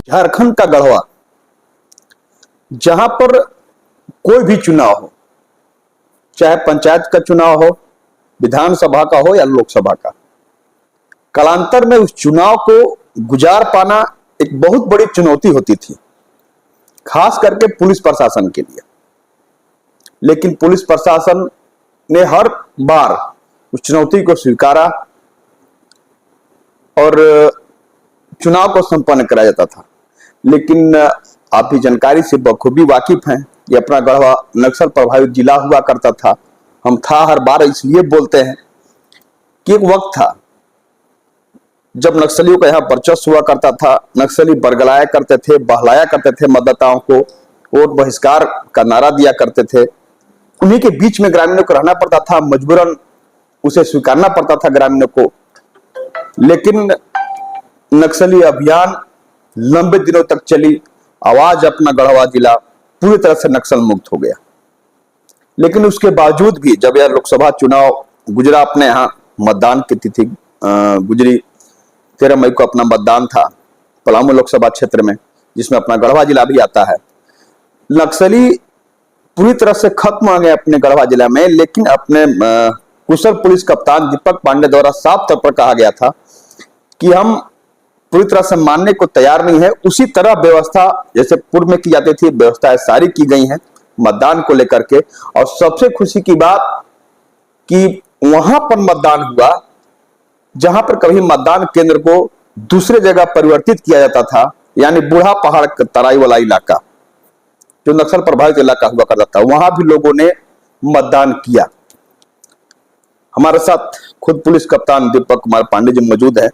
झारखंड का गढ़वा, जहां पर कोई भी चुनाव हो, चाहे पंचायत का चुनाव हो, विधानसभा का हो या लोकसभा का, कालांतर में उस चुनाव को गुजार पाना एक बहुत बड़ी चुनौती होती थी, खास करके पुलिस प्रशासन के लिए। लेकिन पुलिस प्रशासन ने हर बार उस चुनौती को स्वीकारा और चुनाव को संपन्न कराया जाता था। लेकिन आप भी जानकारी से बखूबी वाकिफ हैं, ये अपना गढ़वा नक्सल प्रभावित जिला हुआ करता था। हम था हर बार इसलिए बोलते हैं कि एक वक्त था जब नक्सलियों का यहाँ वर्चस्व हुआ करता था, नक्सली बरगलाया करते थे, बहलाया करते थे मतदाताओं को, वोट बहिष्कार का नारा दिया करते थे। उन्हीं के बीच में ग्रामीणों को रहना पड़ता था, मजबूरन उसे स्वीकारना पड़ता था ग्रामीणों को। लेकिन नक्सली अभियान लंबे दिनों तक चली, आवाज अपना गढ़वा जिला पूरी तरह से नक्सल मुक्त हो गया। लेकिन उसके बावजूद भी जब यह लोकसभा चुनाव गुजरा, अपने यहाँ मतदान की तिथि गुजरी, 13 मई को अपना मतदान था पलामू लोकसभा क्षेत्र में, जिसमें अपना गढ़वा जिला भी आता है। नक्सली पूरी तरह से खत्म हो गए अपने गढ़वा जिला में। लेकिन अपने कुशल पुलिस कप्तान दीपक पांडे द्वारा साफ तौर पर कहा गया था कि हम पूरी तरह से मानने को तैयार नहीं है। उसी तरह व्यवस्था जैसे पूर्व में की जाती थी, व्यवस्थाएं सारी की गई हैं मतदान को लेकर के। और सबसे खुशी की बात कि वहां पर मतदान हुआ जहां पर कभी मतदान केंद्र को दूसरे जगह परिवर्तित किया जाता था, यानी बूढ़ा पहाड़ तराई वाला इलाका जो नक्सल प्रभावित इलाका हुआ करता था, वहां भी लोगों ने मतदान किया। हमारे साथ खुद पुलिस कप्तान दीपक कुमार पांडे जी मौजूद है।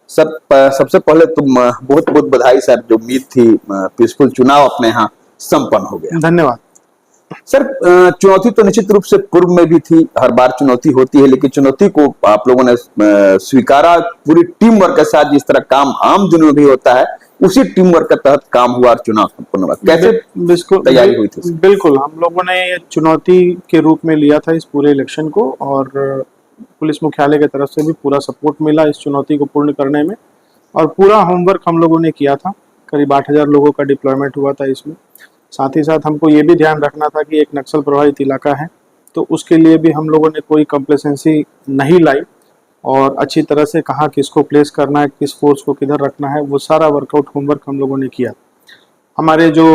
सर, सबसे पहले तो बहुत बहुत बधाई सर, जो उम्मीद थी पीसफुल चुनाव अपने यहाँ संपन्न हो गया। धन्यवाद सर। चुनौती तो निश्चित रूप से पूर्व में भी थी, हर बार चुनौती होती है, लेकिन चुनौती को आप लोगों ने स्वीकारा। पूरी टीम वर्क के साथ, जिस तरह काम आम दिनों में भी होता है, उसी टीम वर्क के तहत काम हुआ और चुनाव संपन्न हुआ। कैसे तैयारी हुई थी? बिल्कुल, हम लोगों ने ये चुनौती के रूप में लिया था इस पूरे इलेक्शन को, और पुलिस मुख्यालय की तरफ से भी पूरा सपोर्ट मिला इस चुनौती को पूर्ण करने में। और पूरा होमवर्क हम लोगों ने किया था, करीब 8000 लोगों का डिप्लॉयमेंट हुआ था इसमें। साथ ही साथ हमको ये भी ध्यान रखना था कि एक नक्सल प्रभावित इलाका है, तो उसके लिए भी हम लोगों ने कोई कंप्लेसेंसी नहीं लाई, और अच्छी तरह से कहाँ किसको प्लेस करना है, किस फोर्स को किधर रखना है, वो सारा वर्कआउट होमवर्क हम लोगों ने किया। हमारे जो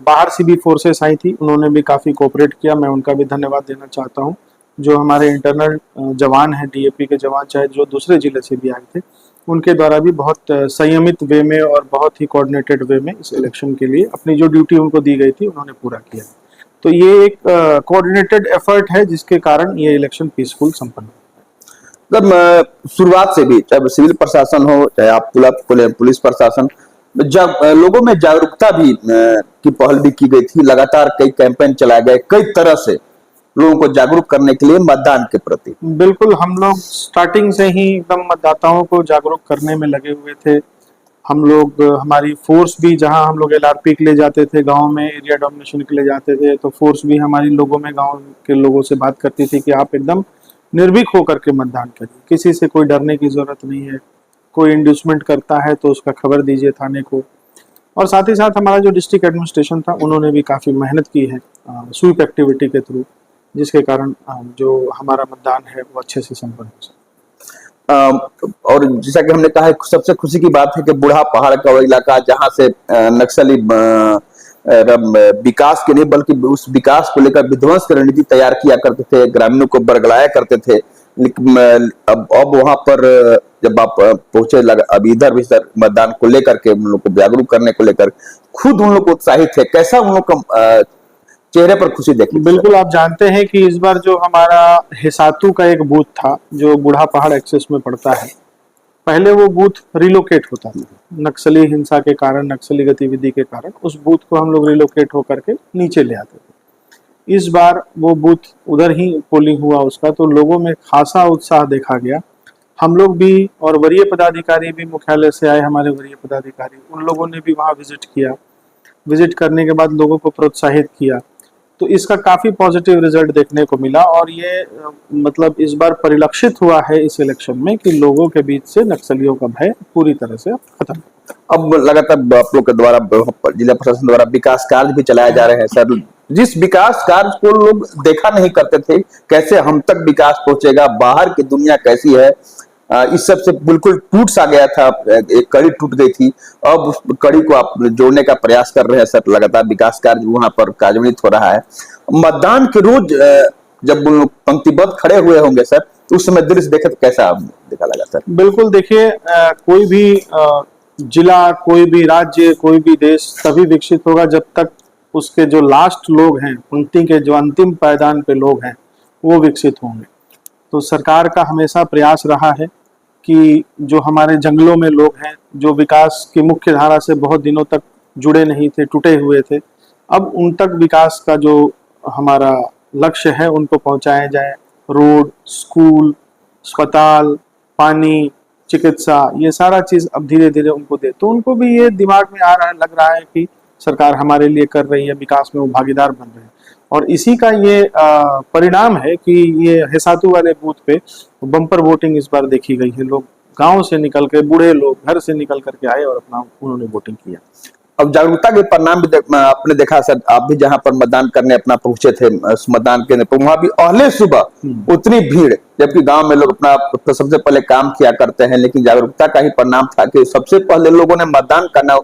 बाहर से भी फोर्सेस आई थी, उन्होंने भी काफ़ी कोऑपरेट किया, मैं उनका भी धन्यवाद देना चाहता हूँ। जो हमारे इंटरनल जवान हैं, डीएपी के जवान, चाहे जो दूसरे जिले से भी आए थे, उनके द्वारा भी बहुत संयमित वे में और बहुत ही कोऑर्डिनेटेड वे में इस इलेक्शन के लिए अपनी जो ड्यूटी उनको दी गई थी उन्होंने पूरा किया। तो ये एक कोऑर्डिनेटेड एफर्ट है, जिसके कारण ये इलेक्शन पीसफुल संपन्न हुआ। शुरुआत से भी, चाहे सिविल प्रशासन हो, चाहे आप पुलिस प्रशासन, लोगों में जागरूकता भी की पहल भी की गई थी। लगातार कई कैंपेन चलाए गए, कई तरह से लोगों को जागरूक करने के लिए मतदान के प्रति। बिल्कुल, हम लोग स्टार्टिंग से ही एकदम मतदाताओं को जागरूक करने में लगे हुए थे। हम लोग, हमारी फोर्स भी, जहां हम लोग एलआरपी के लिए जाते थे, गांव में एरिया डोमिनेशन के लिए जाते थे, तो फोर्स भी हमारी लोगों में, गांव के लोगों से बात करती थी कि आप एकदम निर्भीक होकर के मतदान करिए, किसी से कोई डरने की जरूरत नहीं है, कोई इंड्यूसमेंट करता है तो उसका खबर दीजिए थाने को। और साथ ही साथ हमारा जो डिस्ट्रिक्ट एडमिनिस्ट्रेशन था, उन्होंने भी काफ़ी मेहनत की है स्वीप एक्टिविटी के थ्रू, जिसके कारण जो हमारा मतदान है वो अच्छे से संपन्न हो सके। और जैसा कि हमने कहा है, सबसे खुशी की बात है कि बूढ़ा पहाड़ का वो इलाका जहां से नक्सली विकास के नहीं बल्कि उस विकास को लेकर विध्वंस की रणनीति तैयार किया करते थे, ग्रामीणों को बरगलाया करते थे। अब वहां पर जब आप पहुंचे, अब इधर भी सर मतदान को लेकर के उन लोग को जागरूक करने को लेकर खुद उन लोग उत्साहित है, कैसा उन लोग का चेहरे पर खुशी देखी? बिल्कुल, आप जानते हैं कि इस बार जो हमारा हिसातू का एक बूथ था, जो बूढ़ा पहाड़ एक्सेस में पड़ता है, पहले वो बूथ रिलोकेट होता था नक्सली हिंसा के कारण, नक्सली गतिविधि के कारण। उस बूथ को हम लोग रिलोकेट होकर के नीचे ले आते थे। इस बार वो बूथ उधर ही पोलिंग हुआ उसका, तो लोगों में खासा उत्साह देखा गया। हम लोग भी और वरीय पदाधिकारी भी, मुख्यालय से आए हमारे वरीय पदाधिकारी, उन लोगों ने भी वहाँ विजिट किया। विजिट करने के बाद लोगों को प्रोत्साहित किया। तो इसका काफी पॉजिटिव रिजल्ट देखने को मिला और ये मतलब इस बार परिलक्षित हुआ है इस इलेक्शन में कि लोगों के बीच से नक्सलियों का भय पूरी तरह से खत्म। अब लगातार आप लोग के द्वारा जिला प्रशासन द्वारा विकास कार्य भी चलाए जा रहे हैं सर। जिस विकास कार्य को लोग देखा नहीं करते थे, कैसे हम तक विकास पहुंचेगा, बाहर की दुनिया कैसी है, इस सब से बिल्कुल टूट सा गया था, एक कड़ी टूट गई थी। अब उस कड़ी को आप जोड़ने का प्रयास कर रहे हैं सर। लगातार विकास कार्य वहां पर कार्यान्वित हो रहा है। मतदान के रोज जब वो लोग पंक्तिबद्ध खड़े हुए होंगे सर, तो उस समय दृश्य देखे तो कैसा देखा लगा सर? बिल्कुल, देखिए कोई भी जिला, कोई भी राज्य, कोई भी देश तभी विकसित होगा जब तक उसके जो लास्ट लोग हैं, पंक्ति के जो अंतिम पायदान पे लोग हैं, वो विकसित होंगे। तो सरकार का हमेशा प्रयास रहा है कि जो हमारे जंगलों में लोग हैं, जो विकास की मुख्य धारा से बहुत दिनों तक जुड़े नहीं थे, टूटे हुए थे, अब उन तक विकास का जो हमारा लक्ष्य है उनको पहुंचाया जाए। रोड, स्कूल, अस्पताल, पानी, चिकित्सा, ये सारा चीज अब धीरे धीरे उनको दे, तो उनको भी ये दिमाग में आ रहा है, लग रहा है कि सरकार हमारे लिए कर रही है, विकास में वो भागीदार बन रहे हैं। और इसी का ये परिणाम है कि ये हेसातू वाले बूथ पे बम्पर वोटिंग इस बार देखी गई है। लोग गांव से निकल के, बूढ़े लोग घर से निकल करके आए और अपना उन्होंने वोटिंग किया। अब जागरूकता के परिणाम भी आपने देखा सर। आप भी जहां पर मतदान करने अपना पहुंचे थे, उस मतदान केंद्र पर, वहां भी पहले सुबह उतनी भीड़, जबकि गांव में लोग अपना तो सबसे पहले काम किया करते हैं, लेकिन जागरूकता का ही परिणाम था कि सबसे पहले लोगों ने मतदान करना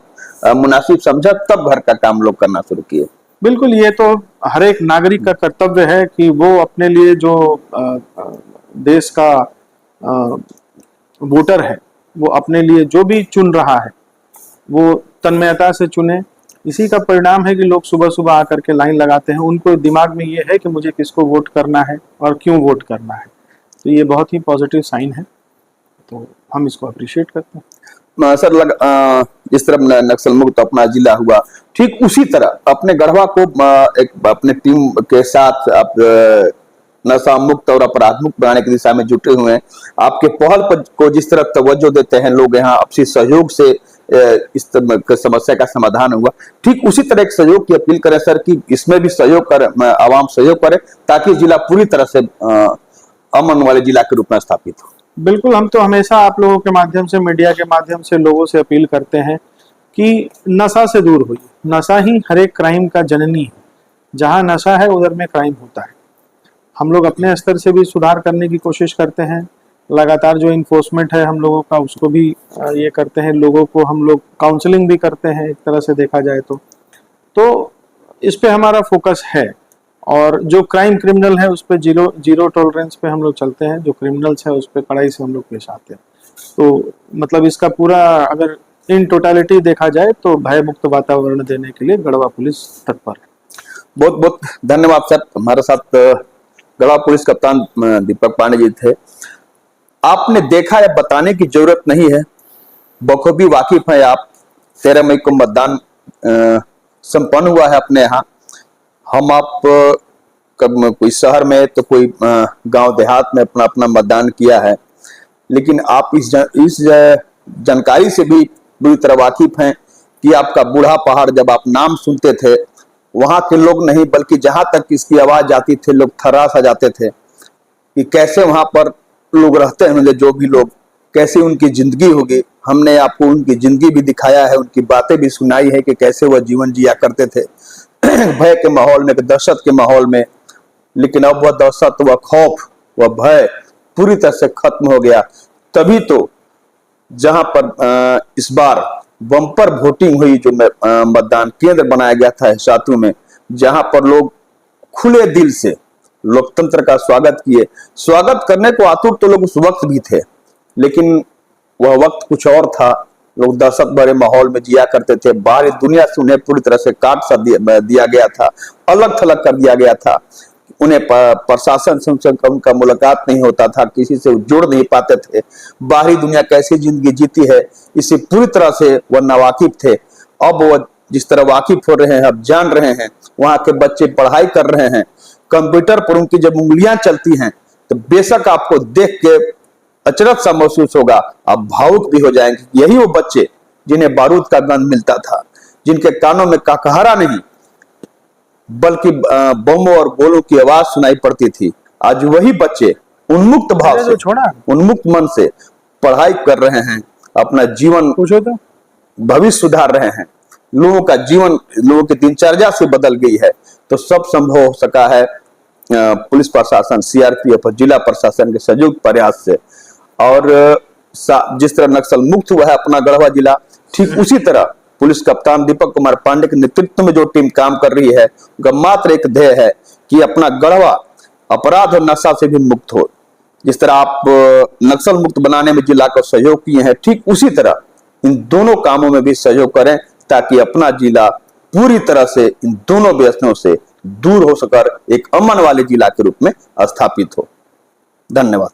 मुनासिब समझा, तब घर का काम लोग करना शुरू किए। बिल्कुल, ये तो हर एक नागरिक का कर्तव्य है कि वो अपने लिए जो देश का वोटर है, वो अपने लिए जो भी चुन रहा है वो तन्मयता से चुने। इसी का परिणाम है कि लोग सुबह सुबह आकर के लाइन लगाते हैं। उनको दिमाग में ये है कि मुझे किसको वोट करना है और क्यों वोट करना है। तो ये बहुत ही पॉजिटिव साइन है, तो हम इसको अप्रिशिएट करते हैं। सर जिस तरह नक्सल मुक्त अपना जिला हुआ, ठीक उसी तरह अपने गढ़वा को एक अपने टीम के साथ आप नशा मुक्त और अपराध मुक्त बनाने की दिशा में जुटे हुए हैं। आपके पहल पर को जिस तरह तवज्जो देते हैं लोग, यहाँ आपसी सहयोग से इस समस्या का समाधान हुआ, ठीक उसी तरह एक सहयोग की अपील करें सर कि इसमें भी सहयोग करें, आवाम सहयोग करे, ताकि जिला पूरी तरह से अमन वाले जिला के रूप में स्थापित हो। बिल्कुल, हम तो हमेशा आप लोगों के माध्यम से, मीडिया के माध्यम से लोगों से अपील करते हैं कि नशा से दूर होइए। नशा ही हर एक क्राइम का जननी है। जहां नशा है उधर में क्राइम होता है। हम लोग अपने स्तर से भी सुधार करने की कोशिश करते हैं। लगातार जो इन्फोर्समेंट है हम लोगों का, उसको भी ये करते हैं। लोगों को हम लोग काउंसलिंग भी करते हैं, एक तरह से देखा जाए तो इस पे हमारा फोकस है। और जो क्राइम क्रिमिनल है उस पर जीरो टॉलरेंस पे हम लोग चलते हैं। जो क्रिमिनल्स है उस पर कड़ाई से हम लोग पेश आते हैं। तो मतलब इसका पूरा अगर इन टोटालिटी देखा जाए तो भय मुक्त वातावरण देने के लिए गढ़वा पुलिस तत्पर है। बहुत बहुत धन्यवाद सर। हमारे साथ गढ़वा पुलिस कप्तान दीपक पांडे जी थे। आपने देखा है, बताने की जरूरत नहीं है, बखूबी वाकिफ है आप। 13 मई को मतदान संपन्न हुआ है अपने यहाँ। हम आप कोई शहर में तो कोई गांव देहात में अपना अपना मतदान किया है, लेकिन आप इस जानकारी से भी बुरी तरह वाकिफ हैं कि आपका बूढ़ा पहाड़, जब आप नाम सुनते थे, वहां के लोग नहीं बल्कि जहां तक इसकी आवाज जाती थी लोग थर्रास आ जाते थे कि कैसे वहां पर लोग रहते होंगे, जो भी लोग, कैसे उनकी जिंदगी होगी। हमने आपको उनकी जिंदगी भी दिखाया है, उनकी बातें भी सुनाई है कि कैसे वह जीवन जिया करते थे भय के माहौल में, दहशत के माहौल में। लेकिन अब वह दहशत, वह खौफ, वह भय पूरी तरह से खत्म हो गया। तभी तो जहां पर इस बार बम्पर वोटिंग हुई, जो मतदान केंद्र बनाया गया था हिसातू में, जहां पर लोग खुले दिल से लोकतंत्र का स्वागत किए। स्वागत करने को आतुर तो लोग उस वक्त भी थे, लेकिन वह वक्त कुछ और था। लोग दहशत भरे माहौल में जिया करते थे। बाहरी दुनिया से उन्हें पूरी तरह से काट सा दिया गया था, अलग थलग कर दिया गया था। उन्हें प्रशासन से उनका मुलाकात नहीं होता था, किसी से जुड़ नहीं पाते थे। बाहरी दुनिया कैसी जिंदगी जीती है इससे पूरी तरह से वह नावाकिफ थे। अब वह जिस तरह वाकिफ हो रहे हैं, अब जान रहे हैं। वहां के बच्चे पढ़ाई कर रहे हैं, कंप्यूटर पर उनकी जब उंगलियां चलती हैं तो बेशक आपको देख के अचरज सा महसूस होगा, आप भावुक भी हो जाएंगे। यही वो बच्चे जिन्हें बारूद का गंध मिलता था, जिनके कानों में काकहरा नहीं, बल्कि बमों और गोलों की आवाज सुनाई पड़ती थी। आज वही बच्चे उन्मुक्त भाव से, उन्मुक्त मन से पढ़ाई कर रहे हैं, अपना जीवन पूछो तो भविष्य सुधार रहे हैं। लोगों का जीवन, लोगों की दिनचर्या से बदल गई है। तो सब संभव हो सका है पुलिस प्रशासन, सीआरपीएफ और जिला प्रशासन के संयुक्त प्रयास से। और जिस तरह नक्सल मुक्त हुआ है अपना गढ़वा जिला, ठीक उसी तरह पुलिस कप्तान दीपक कुमार पांडे के नेतृत्व में जो टीम काम कर रही है, उनका मात्र एक ध्येय है कि अपना गढ़वा अपराध और नशा से भी मुक्त हो। जिस तरह आप नक्सल मुक्त बनाने में जिला का सहयोग किए हैं, ठीक उसी तरह इन दोनों कामों में भी सहयोग करें, ताकि अपना जिला पूरी तरह से इन दोनों व्यसनों से दूर हो सकर एक अमन वाले जिला के रूप में स्थापित हो। धन्यवाद।